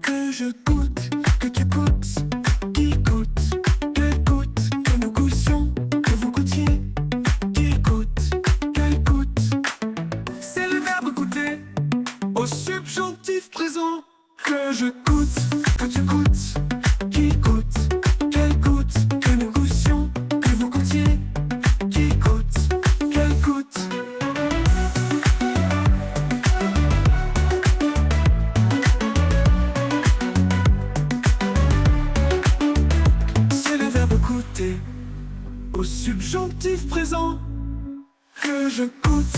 Que je goûte, que tu goûtes, qui goûte, qu'elle goûte, que nous goûtions, que vous goûtiez, qui goûte, qu'elle goûte. C'est le verbe goûter au subjonctif présent. Que je goûte, que tu goûtes, qui goûte, qu'elle goûte, que nous goûtions, que vous goûtiez, qui goûte, qu'elle goûte. C'est le verbe goûter au subjonctif présent. Que je goûte,